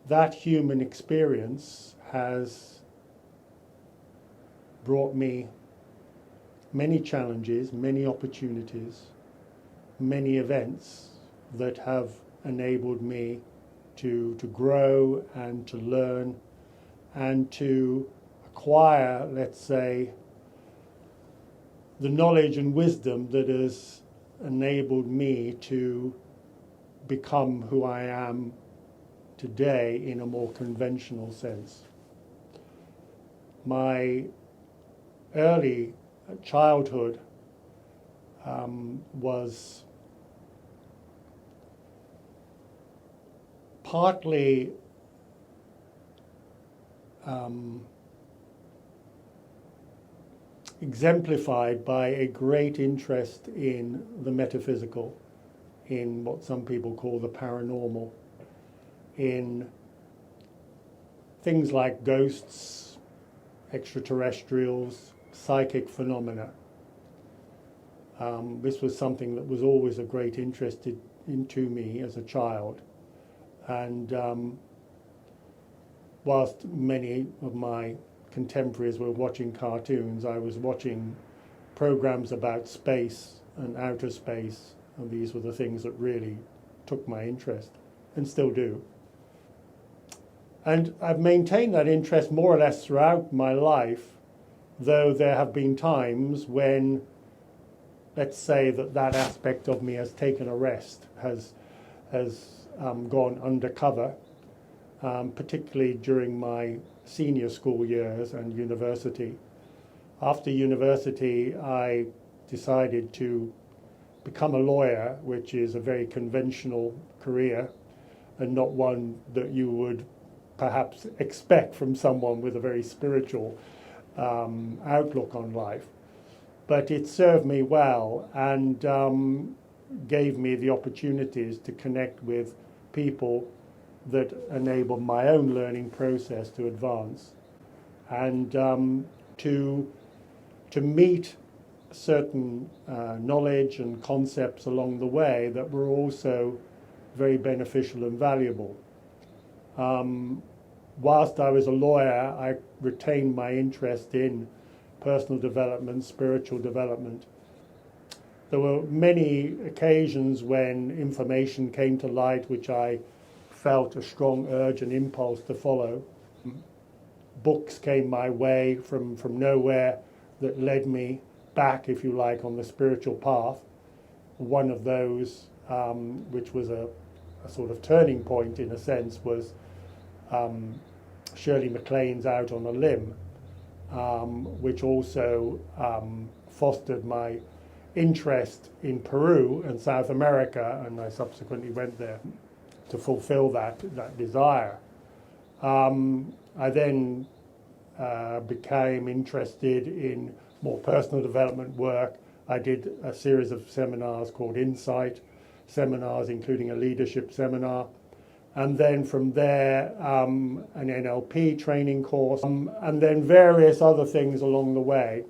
that human experience has brought me many challenges, many opportunities, many events that have enabled me to grow and to learn and to acquire, let's say, the knowledge and wisdom that has enabled me to become who I am today in a more conventional sense. My early childhood was partly exemplified by a great interest in the metaphysical, in what some people call the paranormal, in things like ghosts, extraterrestrials, psychic phenomena. This was something that was always a great interest into me as a child. And whilst many of my contemporaries were watching cartoons, I was watching programs about space and outer space, and these were the things that really took my interest, and still do. And I've maintained that interest more or less throughout my life, though there have been times when, let's say, that aspect of me has taken a rest, has gone undercover, particularly during my senior school years and university. After university, I decided to become a lawyer, which is a very conventional career and not one that you would perhaps expect from someone with a very spiritual outlook on life. But it served me well and gave me the opportunities to connect with people that enabled my own learning process to advance, and to meet certain knowledge and concepts along the way that were also very beneficial and valuable. Whilst I was a lawyer, I retained my interest in personal development, spiritual development. There were many occasions when information came to light which I felt a strong urge and impulse to follow. Books came my way from nowhere that led me back, if you like, on the spiritual path. One of those, which was a sort of turning point in a sense, was Shirley MacLaine's Out on a Limb, which also fostered my interest in Peru and South America, and I subsequently went there to fulfill that desire. I then became interested in more personal development work. I did a series of seminars called Insight seminars, including a leadership seminar. And then from there, an NLP training course, and then various other things along the way.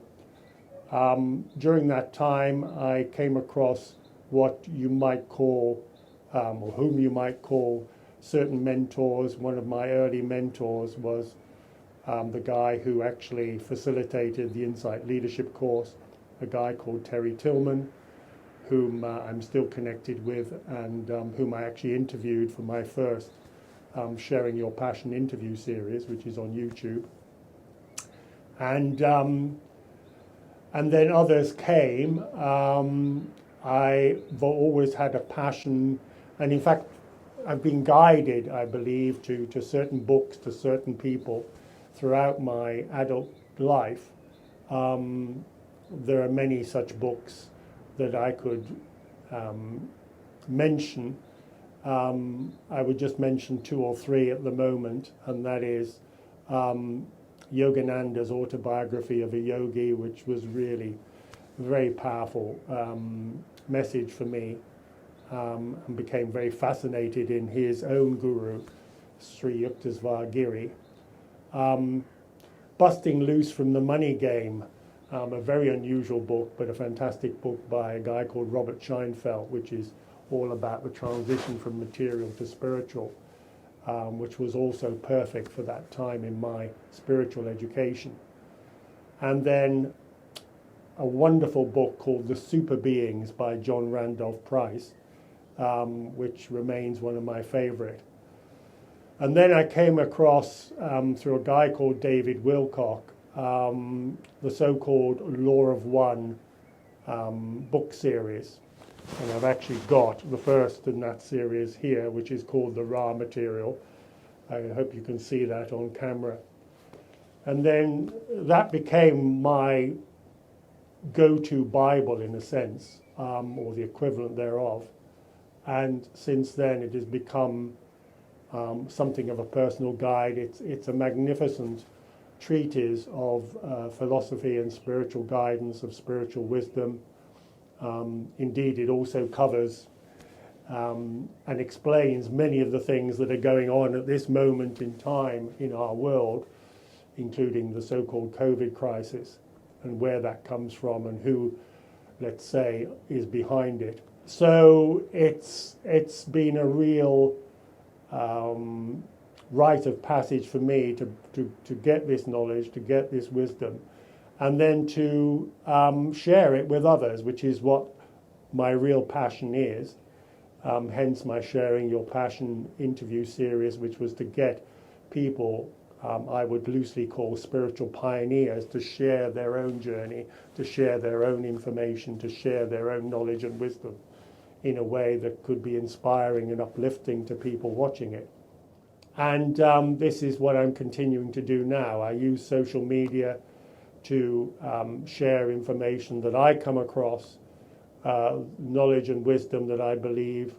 During that time, I came across what you might call, or whom you might call, certain mentors. One of my early mentors was the guy who actually facilitated the Insight Leadership course, a guy called Terry Tillman, whom I'm still connected with, and whom I actually interviewed for my first Sharing Your Passion interview series, which is on YouTube. And then others came. I've always had a passion, and in fact, I've been guided, I believe, to certain books, to certain people throughout my adult life. There are many such books that I could mention. I would just mention two or three at the moment, and that is Yogananda's Autobiography of a Yogi, which was really a very powerful message for me, and became very fascinated in his own guru, Sri Yukteswar Giri. Busting Loose from the Money Game, a very unusual book, but a fantastic book by a guy called Robert Scheinfeld, which is all about the transition from material to spiritual. which was also perfect for that time in my spiritual education. And then a wonderful book called The Super Beings by John Randolph Price, which remains one of my favorite. And then I came across, through a guy called David Wilcock, the so-called Law of One book series. And I've actually got the first in that series here, which is called The Raw Material. I hope you can see that on camera. And then that became my go-to Bible, in a sense, or the equivalent thereof. And since then it has become something of a personal guide. It's a magnificent treatise of philosophy and spiritual guidance, of spiritual wisdom. Indeed, it also covers and explains many of the things that are going on at this moment in time in our world, including the so-called COVID crisis and where that comes from and who, let's say, is behind it. So it's been a real rite of passage for me to get this knowledge, to get this wisdom, and then to share it with others, which is what my real passion is. Hence my Sharing Your Passion interview series, which was to get people I would loosely call spiritual pioneers to share their own journey, to share their own information, to share their own knowledge and wisdom in a way that could be inspiring and uplifting to people watching it. And this is what I'm continuing to do now. I use social media to share information that I come across, knowledge and wisdom that I believe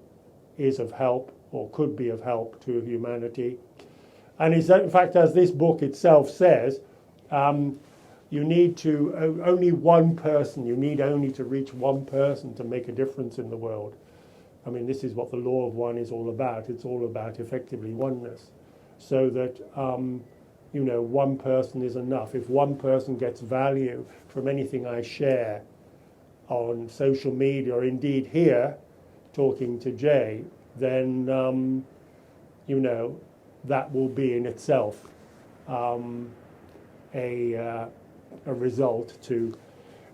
is of help or could be of help to humanity. And in fact, as this book itself says, you need to, only one person, you need only to reach one person to make a difference in the world. I mean, this is what the Law of One is all about. It's all about effectively oneness. So that, one person is enough. If one person gets value from anything I share on social media, or indeed here, talking to Jay, then, that will be in itself a result, to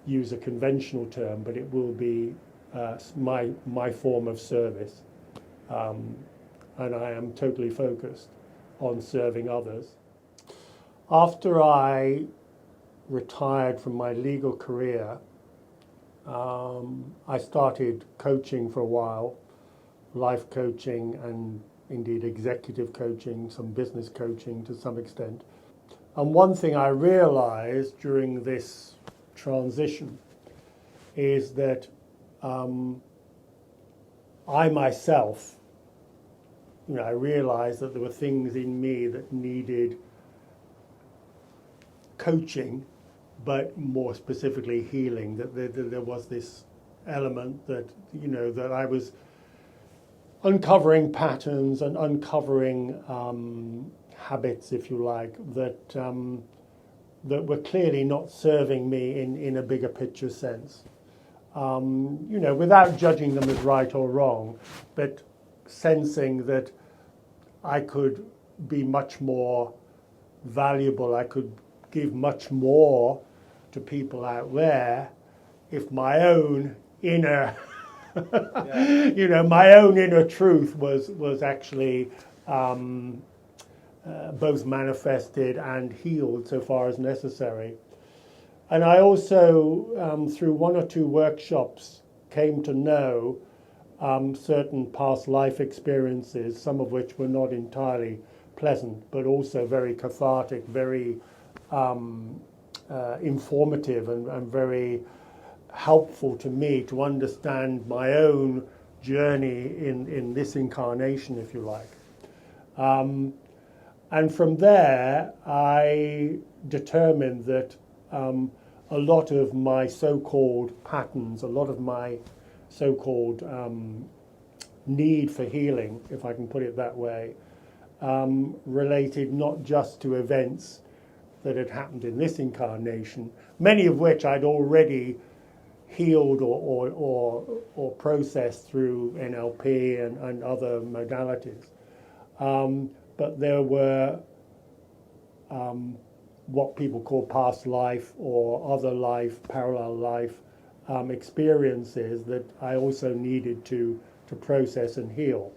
use a conventional term, but it will be my form of service. And I am totally focused on serving others. After I retired from my legal career, I started coaching for a while, life coaching and indeed executive coaching, some business coaching to some extent. And one thing I realized during this transition is that I myself, I realized that there were things in me that needed coaching, but more specifically healing, that there was this element that, that I was uncovering patterns and uncovering habits, if you like, that were clearly not serving me in a bigger picture sense. Without judging them as right or wrong, but sensing that I could be much more valuable, I could give much more to people out there if my own inner my own inner truth was actually both manifested and healed so far as necessary. And I also, through one or two workshops, came to know certain past life experiences, some of which were not entirely pleasant, but also very cathartic, very informative and very helpful to me to understand my own journey in this incarnation, if you like. And from there, I determined that a lot of my so-called patterns, a lot of my so-called need for healing, if I can put it that way, related not just to events that had happened in this incarnation, many of which I'd already healed or processed through NLP and other modalities, but there were what people call past life or other life, parallel life experiences that I also needed to process and heal.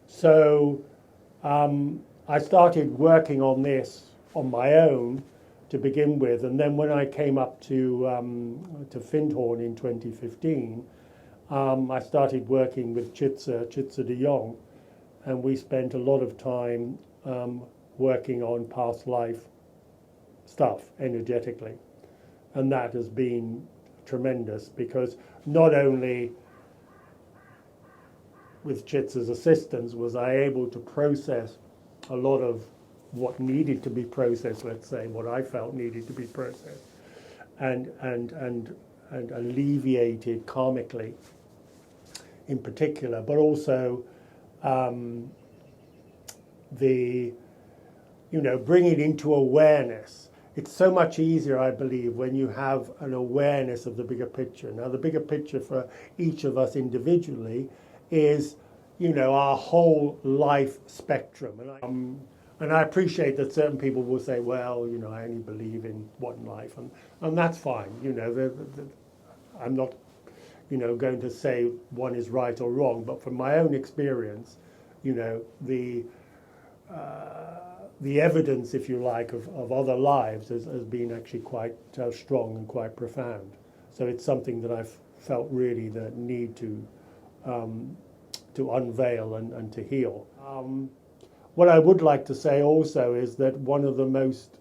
So I started working on this on my own to begin with, and then when I came up to Findhorn in 2015, I started working with Chitsa de Jong, and we spent a lot of time working on past life stuff energetically, and that has been tremendous, because not only with Chitsa's assistance was I able to process a lot of what needed to be processed, let's say, what I felt needed to be processed, and alleviated karmically in particular, but also bring it into awareness. It's so much easier, I believe, when you have an awareness of the bigger picture. Now, the bigger picture for each of us individually is, our whole life spectrum. And I appreciate that certain people will say, well, I only believe in one life, and that's fine. I'm not, going to say one is right or wrong, but from my own experience, the evidence, if you like, of other lives has been actually quite strong and quite profound. So it's something that I've felt really the need to unveil and to heal. What I would like to say also is that one of the most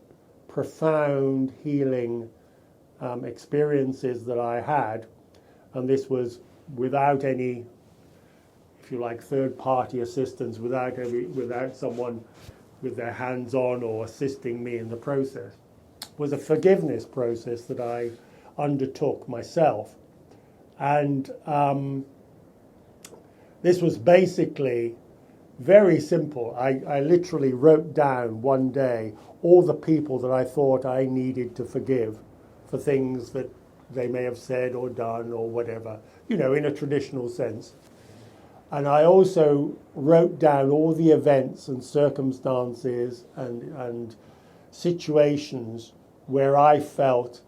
profound healing experiences that I had, and this was without any, if you like, third-party assistance, without someone with their hands on or assisting me in the process, was a forgiveness process that I undertook myself. And this was basically very simple. I literally wrote down one day all the people that I thought I needed to forgive for things that they may have said or done or whatever, in a traditional sense. And I also wrote down all the events and circumstances and situations where I felt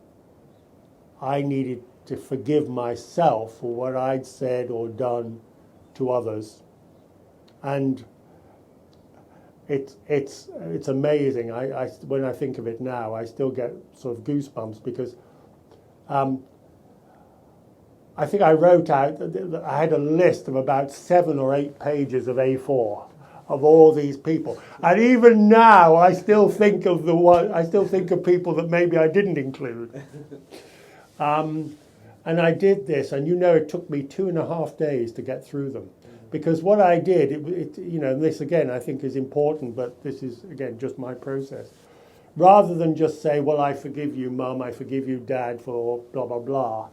I needed to forgive myself for what I'd said or done to others. And it's amazing. I when I think of it now, I still get sort of goosebumps, because I think I wrote out, I had a list of about 7 or 8 pages of A4 of all these people. And even now, I still think of people that maybe I didn't include. And I did this, and it took me 2.5 days to get through them. Because what I did, and this again I think is important, but this is again just my process. Rather than just say, well, I forgive you, Mum, I forgive you, Dad, for blah, blah, blah.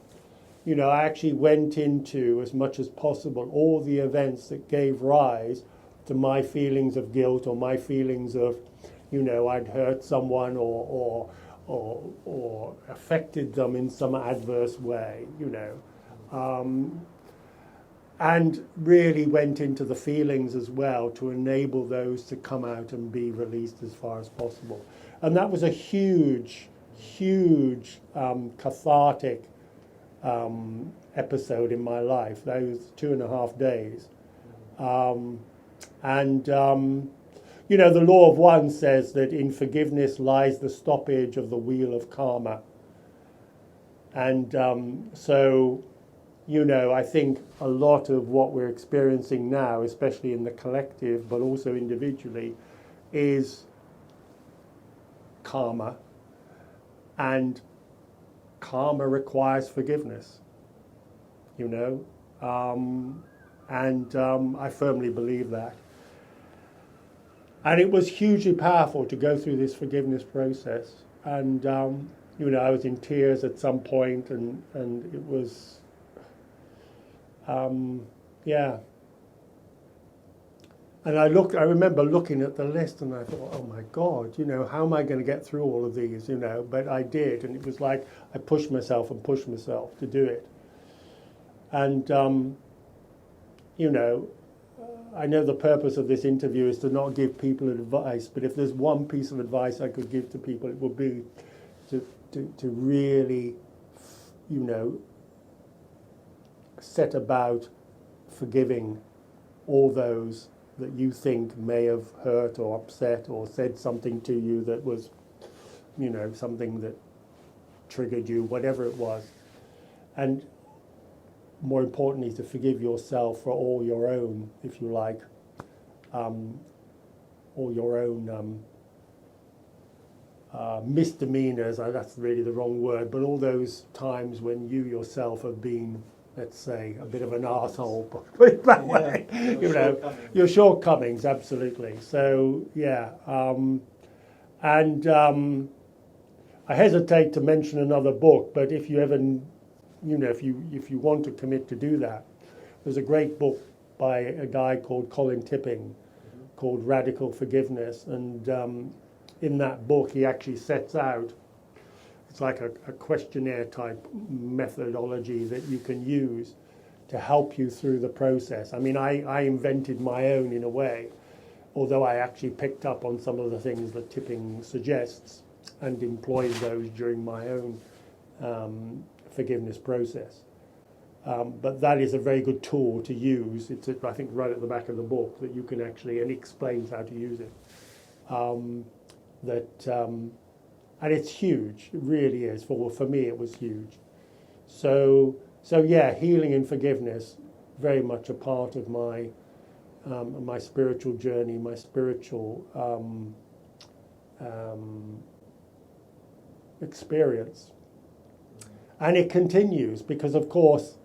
I actually went into, as much as possible, all the events that gave rise to my feelings of guilt, or my feelings of, I'd hurt someone or affected them in some adverse way, and really went into the feelings as well to enable those to come out and be released as far as possible. And that was a huge, huge cathartic episode in my life, those 2.5 days. The law of one says that in forgiveness lies the stoppage of the wheel of karma. And I think a lot of what we're experiencing now, especially in the collective, but also individually, is karma. And karma requires forgiveness, I firmly believe that. And it was hugely powerful to go through this forgiveness process. And, I was in tears at some point, and it was, And I remember looking at the list, and I thought, oh my God, how am I going to get through all of these, But I did, and it was like I pushed myself to do it. And, I know the purpose of this interview is to not give people advice, but if there's one piece of advice I could give to people, it would be to really, you know, set about forgiving all those that you think may have hurt or upset or said something to you that was, you know, something that triggered you, whatever it was. And more importantly, to forgive yourself for all your own, if you like, all your own misdemeanors, that's really the wrong word, but all those times when you yourself have been, let's say, a bit of an arsehole, put it that way, you know, your shortcomings, absolutely. So, yeah, I hesitate to mention another book, but if you ever, you know, if you want to commit to do that, there's a great book by a guy called Colin Tipping called Radical Forgiveness, and in that book he actually sets out, it's like a questionnaire type methodology that you can use to help you through the process. I mean, I invented my own in a way, although I actually picked up on some of the things that Tipping suggests and employed those during my own forgiveness process. But that is a very good tool to use. It's, I think, right at the back of the book that you can actually, and it explains how to use it. And it's huge. It really is. For me, it was huge. So yeah, healing and forgiveness, very much a part of my my spiritual journey, my spiritual experience. And it continues because, of course,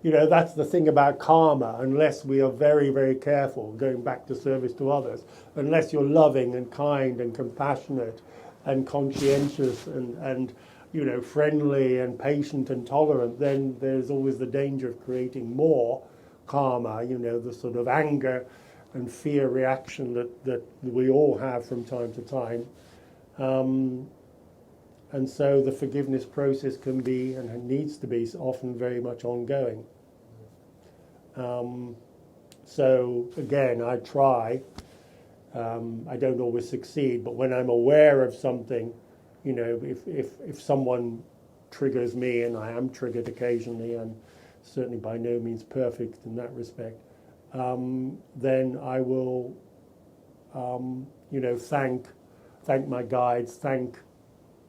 you know, that's the thing about karma. Unless we are very, very careful, going back to service to others, unless you're loving and kind and compassionate and conscientious and you know, friendly and patient and tolerant, then there's always the danger of creating more karma, you know, the sort of anger and fear reaction that we all have from time to time. And so the forgiveness process can be, and it needs to be, often very much ongoing. So again, I try. I don't always succeed, but when I'm aware of something, you know, if someone triggers me, and I am triggered occasionally, and certainly by no means perfect in that respect, then I will, you know, thank my guides, thank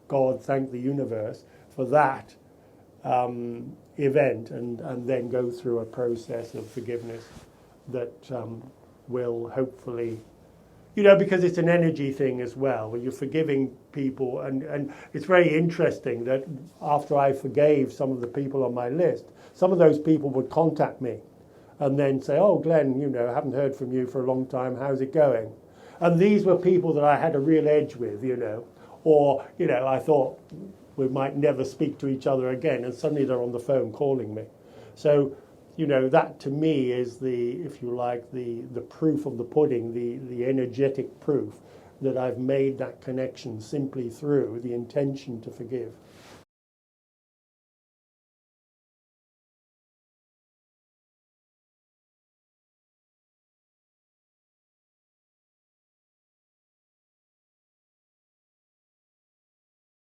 God, thank the universe for that event, and then go through a process of forgiveness that will hopefully, you know, because it's an energy thing as well, where you're forgiving people, and it's very interesting that after I forgave some of the people on my list, some of those people would contact me and then say, oh, Glenn, you know, I haven't heard from you for a long time, how's it going? And these were people that I had a real edge with, you know, or, you know, I thought we might never speak to each other again, and suddenly they're on the phone calling me. So, you know, that to me is the, if you like, the proof of the pudding, the energetic proof that I've made that connection simply through the intention to forgive.